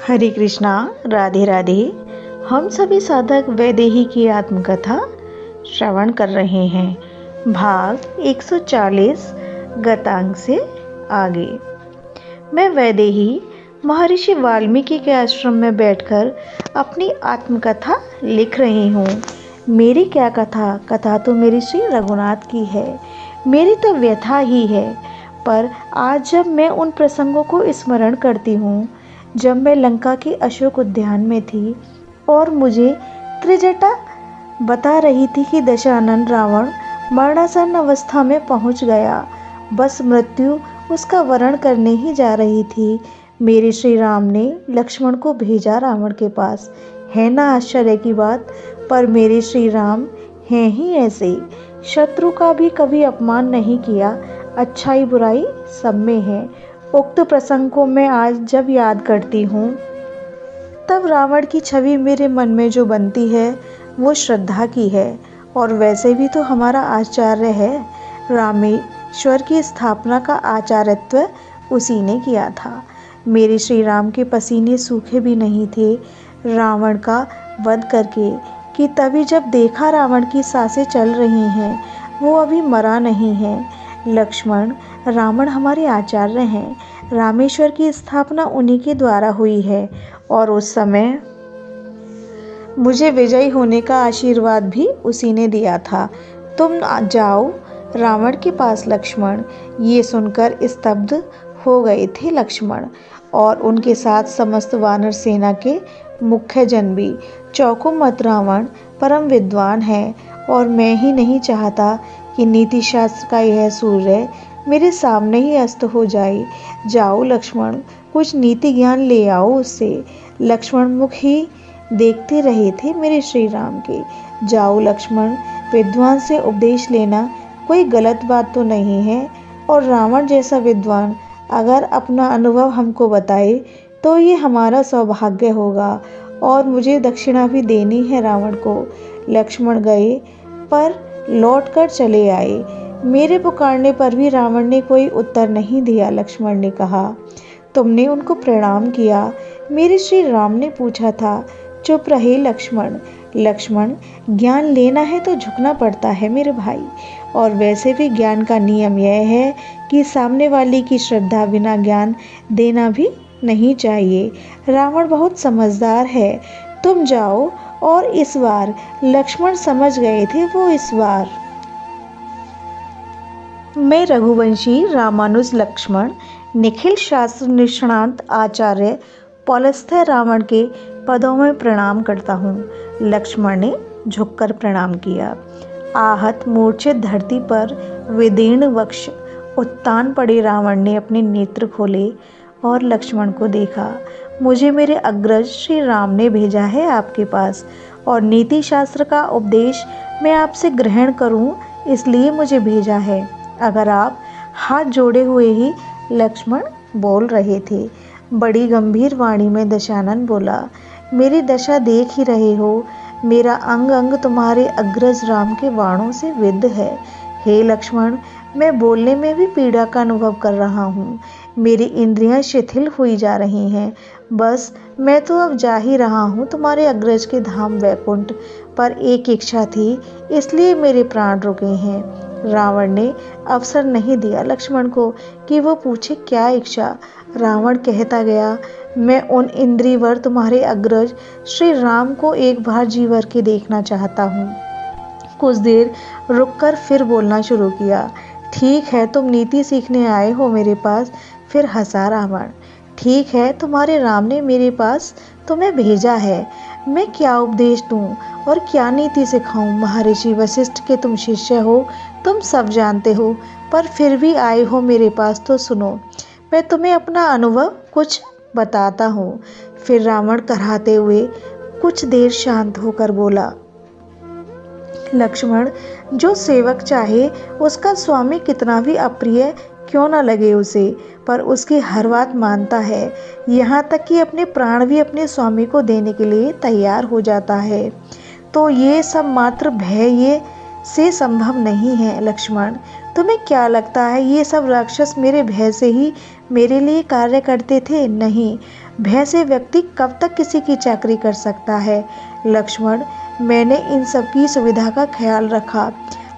हरे कृष्णा। राधे राधे। हम सभी साधक वैदेही की आत्मकथा श्रवण कर रहे हैं। भाग 140 गतांग से आगे। मैं वैदेही महर्षि वाल्मीकि के आश्रम में बैठकर अपनी आत्मकथा लिख रही हूँ। मेरी क्या कथा, कथा तो मेरी श्री रघुनाथ की है। मेरी तो व्यथा ही है। पर आज जब मैं उन प्रसंगों को स्मरण करती हूँ जब मैं लंका के अशोक उद्यान में थी और मुझे त्रिजटा बता रही थी कि दशानन रावण मरणासन अवस्था में पहुंच गया, बस मृत्यु उसका वरण करने ही जा रही थी। मेरे श्री राम ने लक्ष्मण को भेजा रावण के पास। है ना आश्चर्य की बात। पर मेरे श्री राम हैं ही ऐसे, शत्रु का भी कभी अपमान नहीं किया। अच्छाई बुराई सब में है। उक्त प्रसंग को मैं आज जब याद करती हूँ तब रावण की छवि मेरे मन में जो बनती है वो श्रद्धा की है। और वैसे भी तो हमारा आचार्य है। रामेश्वर की स्थापना का आचार्यत्व उसी ने किया था। मेरे श्री राम के पसीने सूखे भी नहीं थे रावण का वध करके कि तभी जब देखा रावण की सांसें चल रही हैं, वो अभी मरा नहीं है। लक्ष्मण, रावण हमारे आचार्य हैं। रामेश्वर की स्थापना उन्हीं के द्वारा हुई है और उस समय मुझे विजयी होने का आशीर्वाद भी उसी ने दिया था। तुम जाओ रावण के पास लक्ष्मण। ये सुनकर स्तब्ध हो गए थे लक्ष्मण और उनके साथ समस्त वानर सेना के मुख्य जन भी। चौको मत, रावण परम विद्वान है और मैं ही नहीं चाहता कि नीति शास्त्र का यह सूर्य मेरे सामने ही अस्त हो जाए। जाओ लक्ष्मण, कुछ नीति ज्ञान ले आओ उससे। लक्ष्मण मुख ही देखते रहे थे मेरे श्री राम के। जाओ लक्ष्मण, विद्वान से उपदेश लेना कोई गलत बात तो नहीं है। और रावण जैसा विद्वान अगर अपना अनुभव हमको बताए तो ये हमारा सौभाग्य होगा और मुझे दक्षिणा भी देनी है रावण को। लक्ष्मण गए पर लौट कर चले आए। मेरे पुकारने पर भी रावण ने कोई उत्तर नहीं दिया। लक्ष्मण ने कहा, तुमने उनको प्रणाम किया? मेरे श्री राम ने पूछा था। चुप रहे लक्ष्मण। लक्ष्मण, ज्ञान लेना है तो झुकना पड़ता है मेरे भाई। और वैसे भी ज्ञान का नियम यह है कि सामने वाले की श्रद्धा बिना ज्ञान देना भी नहीं चाहिए। रावण बहुत समझदार है। तुम जाओ। और इस बार लक्ष्मण समझ गए थे। वो इस बार मैं रघुवंशी रामानुज लक्ष्मण निखिल शास्त्र निष्णात आचार्य पौलस्त्य रावण के पदों में प्रणाम करता हूँ। लक्ष्मण ने झुककर प्रणाम किया। आहत मूर्छित धरती पर विदीर्ण वक्ष उत्तान पड़े रावण ने अपने नेत्र खोले और लक्ष्मण को देखा। मुझे मेरे अग्रज श्री राम ने भेजा है आपके पास और नीति शास्त्र का उपदेश मैं आपसे ग्रहण करूं, इसलिए मुझे भेजा है। अगर आप हाथ जोड़े हुए ही लक्ष्मण बोल रहे थे। बड़ी गंभीर वाणी में दशानन बोला, मेरी दशा देख ही रहे हो। मेरा अंग अंग तुम्हारे अग्रज राम के बाणों से विद्ध है। हे लक्ष्मण, मैं बोलने में भी पीड़ा का अनुभव कर रहा हूँ। मेरी इंद्रियां शिथिल हुई जा रही हैं। बस मैं तो अब जा ही रहा हूँ तुम्हारे अग्रज के धाम वैकुंठ। पर एक इच्छा थी, इसलिए मेरे प्राण रुके हैं। रावण ने अवसर नहीं दिया लक्ष्मण को कि वो पूछे क्या इच्छा। रावण कहता गया, मैं उन इंद्रिवर तुम्हारे अग्रज श्री राम को एक बार जी भर के देखना चाहता हूँ। कुछ देर रुककर फिर बोलना शुरू किया। ठीक है, तुम नीति सीखने आए हो मेरे पास। फिर हंसा रावण। ठीक है, तुम्हारे राम ने मेरे पास तुम्हें भेजा है। मैं क्या उपदेश दूं और क्या नीति सिखाऊं? महर्षि वशिष्ठ के तुम शिष्य हो, तुम सब जानते हो, पर फिर भी आए हो मेरे पास तो सुनो। मैं तुम्हें अपना अनुभव कुछ बताता हूँ। फिर रावण कराहते हुए कुछ देर शांत होकर बोला, लक्ष्मण, जो सेवक चाहे उसका स्वामी कितना भी अप्रिय क्यों न लगे उसे, पर उसकी हर बात मानता है। यहाँ तक कि अपने प्राण भी अपने स्वामी को देने के लिए तैयार हो जाता है। तो ये सब मात्र भय से संभव नहीं है लक्ष्मण। तुम्हें क्या लगता है ये सब राक्षस मेरे भय से ही मेरे लिए कार्य करते थे? नहीं, भय से व्यक्ति कब तक किसी की चाकरी कर सकता है। लक्ष्मण, मैंने इन सब की सुविधा का ख्याल रखा,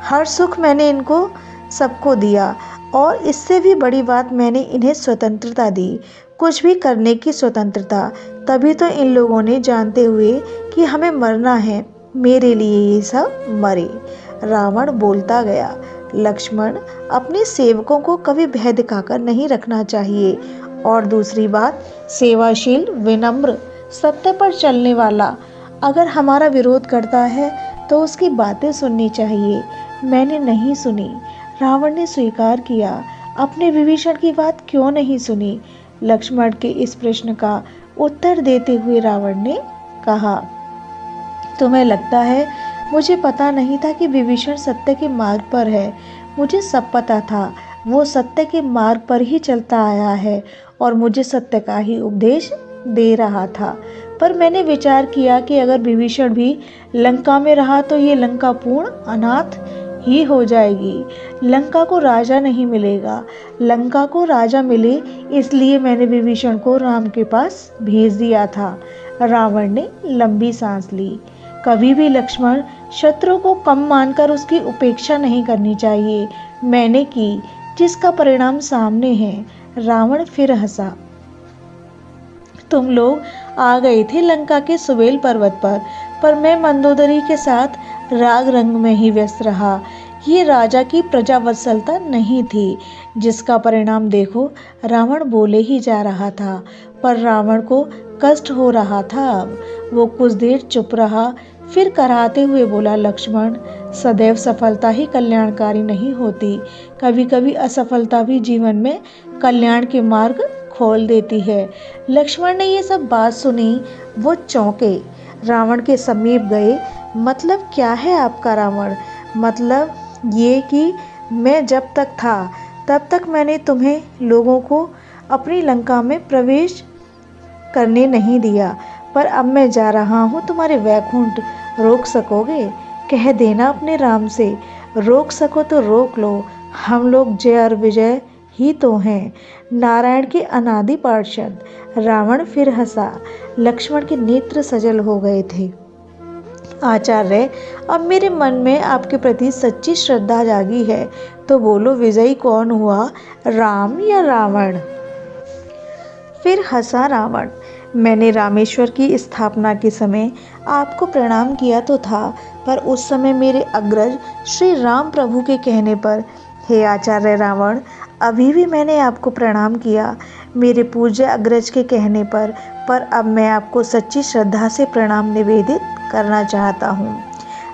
हर सुख मैंने इनको सबको दिया, और इससे भी बड़ी बात, मैंने इन्हें स्वतंत्रता दी, कुछ भी करने की स्वतंत्रता। तभी तो इन लोगों ने, जानते हुए कि हमें मरना है, मेरे लिए ये सब मरे। रावण बोलता गया, लक्ष्मण, अपने सेवकों को कभी भय दिखाकर नहीं रखना चाहिए। और दूसरी बात, सेवाशील, विनम्र, सत्य पर चलने वाला अगर हमारा विरोध करता है तो उसकी बातें सुननी चाहिए। मैंने नहीं सुनी। रावण ने स्वीकार किया, अपने विभीषण की बात क्यों नहीं सुनी। लक्ष्मण के इस प्रश्न का उत्तर देते हुए रावण ने कहा, तुम्हें लगता है मुझे पता नहीं था कि विभीषण सत्य के मार्ग पर है। मुझे सब पता था, वो सत्य के मार्ग पर ही चलता आया है और मुझे सत्य का ही उपदेश दे रहा था। पर मैंने विचार किया कि अगर विभीषण भी लंका में रहा तो ये लंका पूर्ण अनाथ ही हो जाएगी। लंका को राजा नहीं मिलेगा। लंका को राजा मिले, इसलिए मैंने विभीषण को राम के पास भेज दिया था। रावण ने लंबी सांस ली। कभी भी लक्ष्मण, शत्रु को कम मानकर उसकी उपेक्षा नहीं करनी चाहिए। मैंने की, जिसका परिणाम सामने है। रावण फिर हंसा। तुम लोग आ गए थे लंका के सुवेल पर्वत पर मैं मंदोदरी के साथ राग रंग में ही व्यस्त रहा। ये राजा की प्रजावत्सलता नहीं थी, जिसका परिणाम देखो। रावण बोले ही जा रहा था, पर रावण को कष्ट हो रहा था। अब वो कुछ देर चुप रहा, फिर कराहते हुए बोला, लक्ष्मण, सदैव सफलता ही कल्याणकारी नहीं होती। कभी कभी असफलता भी जीवन में कल्याण के मार्ग खोल देती है। लक्ष्मण ने ये सब बात सुनी, वो चौंके, रावण के समीप गए। मतलब क्या है आपका रावण? मतलब ये कि मैं जब तक था तब तक मैंने तुम्हें लोगों को अपनी लंका में प्रवेश करने नहीं दिया, पर अब मैं जा रहा हूँ तुम्हारे वैकुंठ, रोक सकोगे? कह देना अपने राम से, रोक सको तो रोक लो। हम लोग जय और विजय ही तो हैं, नारायण के अनादि पार्षद। रावण फिर हंसा। लक्ष्मण के नेत्र सजल हो गए थे। आचार्य, अब मेरे मन में आपके प्रति सच्ची श्रद्धा जागी है, तो बोलो, विजयी कौन हुआ, राम या रावण? फिर हंसा रावण। मैंने रामेश्वर की स्थापना के समय आपको प्रणाम किया तो था, पर उस समय मेरे अग्रज श्री राम प्रभु के कहने पर, हे आचार्य रावण, अभी भी मैंने आपको प्रणाम किया, मेरे पूज्य अग्रज के कहने पर अब मैं आपको सच्ची श्रद्धा से प्रणाम निवेदित करना चाहता हूँ।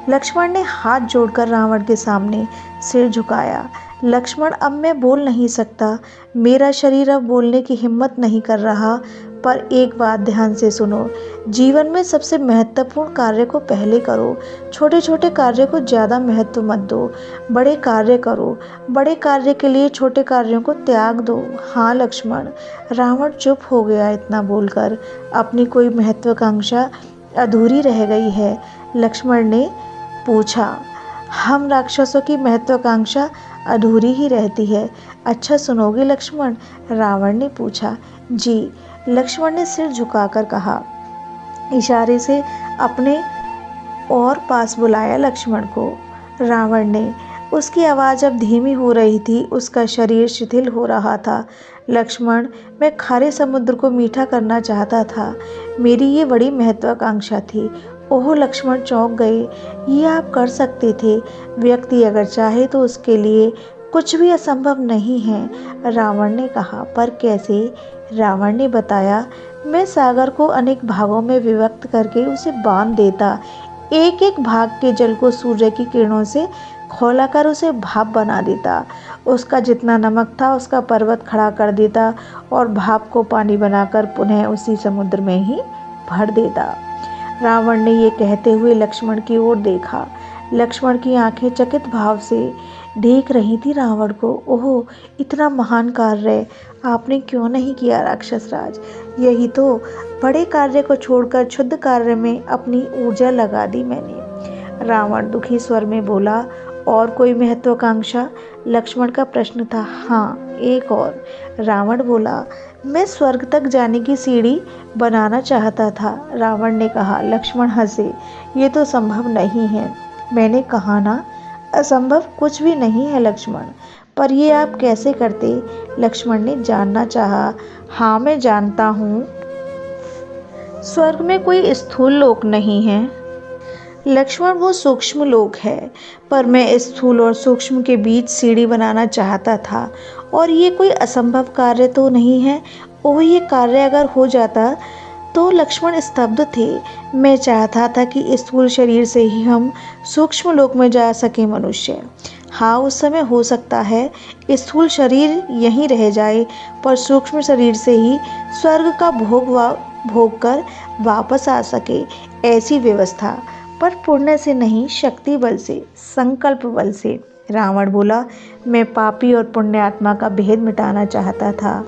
लक्ष्मण ने हाथ जोड़कर रावण के सामने सिर झुकाया। लक्ष्मण, अब मैं बोल नहीं सकता, मेरा शरीर अब बोलने की हिम्मत नहीं कर रहा। पर एक बात ध्यान से सुनो, जीवन में सबसे महत्वपूर्ण कार्य को पहले करो, छोटे छोटे कार्य को ज़्यादा महत्व मत दो, बड़े कार्य करो, बड़े कार्य के लिए छोटे कार्यों को त्याग दो। हाँ लक्ष्मण। रावण चुप हो गया। इतना बोलकर अपनी कोई महत्वाकांक्षा अधूरी रह गई है। लक्ष्मण ने पूछा, हम राक्षसों की महत्वाकांक्षा अधूरी ही रहती है, अच्छा सुनोगे लक्ष्मण? रावण ने पूछा। जी। लक्ष्मण ने सिर झुकाकर कहा। इशारे से अपने और पास बुलाया लक्ष्मण को। रावण ने, उसकी आवाज़ अब धीमी हो रही थी, उसका शरीर शिथिल हो रहा था। लक्ष्मण, मैं खारे समुद्र को मीठा करना चाहता था, मेरी ये बड़ी महत्वाकांक्षा थी। ओह, लक्ष्मण चौंक गए। ये आप कर सकते थे, व्यक्ति अगर चाहे तो उसके लिए कुछ भी असंभव नहीं है। रावण ने कहा। पर कैसे? रावण ने बताया, मैं सागर को अनेक भागों में विभक्त करके उसे बांध देता, एक एक भाग के जल को सूर्य की किरणों से खौलाकर उसे भाप बना देता, उसका जितना नमक था उसका पर्वत खड़ा कर देता और भाप को पानी बनाकर पुनः उसी समुद्र में ही भर देता। रावण ने ये कहते हुए लक्ष्मण की ओर देखा। लक्ष्मण की आंखें चकित भाव से देख रही थी रावण को। ओह, इतना महान कार्य आपने क्यों नहीं किया राक्षस राज? यही तो, बड़े कार्य को छोड़कर क्षुद्र कार्य में अपनी ऊर्जा लगा दी मैंने। रावण दुखी स्वर में बोला। और कोई महत्वाकांक्षा? लक्ष्मण का प्रश्न था। हाँ, एक और। रावण बोला, मैं स्वर्ग तक जाने की सीढ़ी बनाना चाहता था, रावण ने कहा। लक्ष्मण हंसे। ये तो संभव नहीं है। मैंने कहा ना, असंभव कुछ भी नहीं है लक्ष्मण। पर ये आप कैसे करते? लक्ष्मण ने जानना चाहा। हाँ, मैं जानता हूँ। स्वर्ग में कोई स्थूल लोक नहीं है लक्ष्मण, वो सूक्ष्म लोक है। पर मैं स्थूल और सूक्ष्म के बीच सीढ़ी बनाना चाहता था, और ये कोई असंभव कार्य तो नहीं है। ओह, ये कार्य अगर हो जाता तो लक्ष्मण स्तब्ध थे। मैं चाहता था कि स्थूल शरीर से ही हम सूक्ष्म लोक में जा सके मनुष्य। हाँ, उस समय हो सकता है स्थूल शरीर यहीं रह जाए, पर सूक्ष्म शरीर से ही स्वर्ग का भोग कर वापस आ सके, ऐसी व्यवस्था। पर पुण्य से नहीं, शक्ति बल से, संकल्प बल से। रावण बोला। मैं पापी और पुण्यात्मा का भेद मिटाना चाहता था,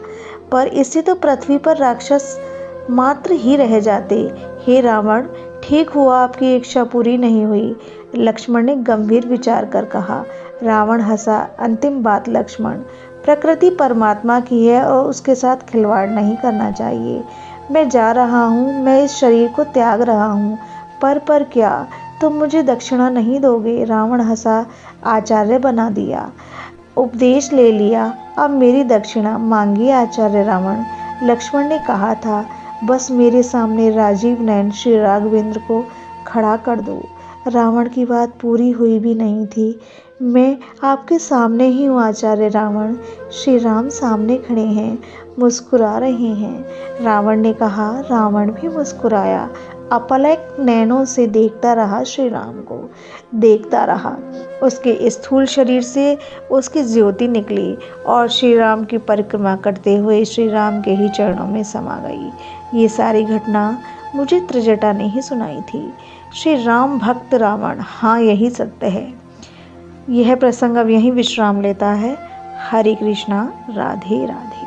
पर इससे तो पृथ्वी पर राक्षस मात्र ही रह जाते। हे रावण, ठीक हुआ आपकी इच्छा पूरी नहीं हुई, लक्ष्मण ने गंभीर विचार कर कहा। रावण हंसा। अंतिम बात लक्ष्मण, प्रकृति परमात्मा की है और उसके साथ खिलवाड़ नहीं करना चाहिए। मैं जा रहा हूँ, मैं इस शरीर को त्याग रहा हूँ। पर क्या? तुम मुझे दक्षिणा नहीं दोगे? रावण हंसा। आचार्य बना दिया, उपदेश ले लिया, अब मेरी दक्षिणा मांगिए आचार्य रावण। लक्ष्मण ने कहा था, बस मेरे सामने राजीव नयन श्री राघवेंद्र को खड़ा कर दो। रावण की बात पूरी हुई भी नहीं थी। मैं आपके सामने ही हूँ आचार्य रावण। श्री राम सामने खड़े हैं, मुस्कुरा रहे हैं। रावण ने कहा। रावण भी मुस्कुराया, अपलक नैनों से देखता रहा श्री राम को, देखता रहा। उसके स्थूल शरीर से उसकी ज्योति निकली और श्री राम की परिक्रमा करते हुए श्री राम के ही चरणों में समा गई। ये सारी घटना मुझे त्रिजटा ने ही सुनाई थी। श्री राम भक्त रावण, हाँ यही सत्य है। यह प्रसंग अब यहीं विश्राम लेता है। हरे कृष्णा, राधे राधे।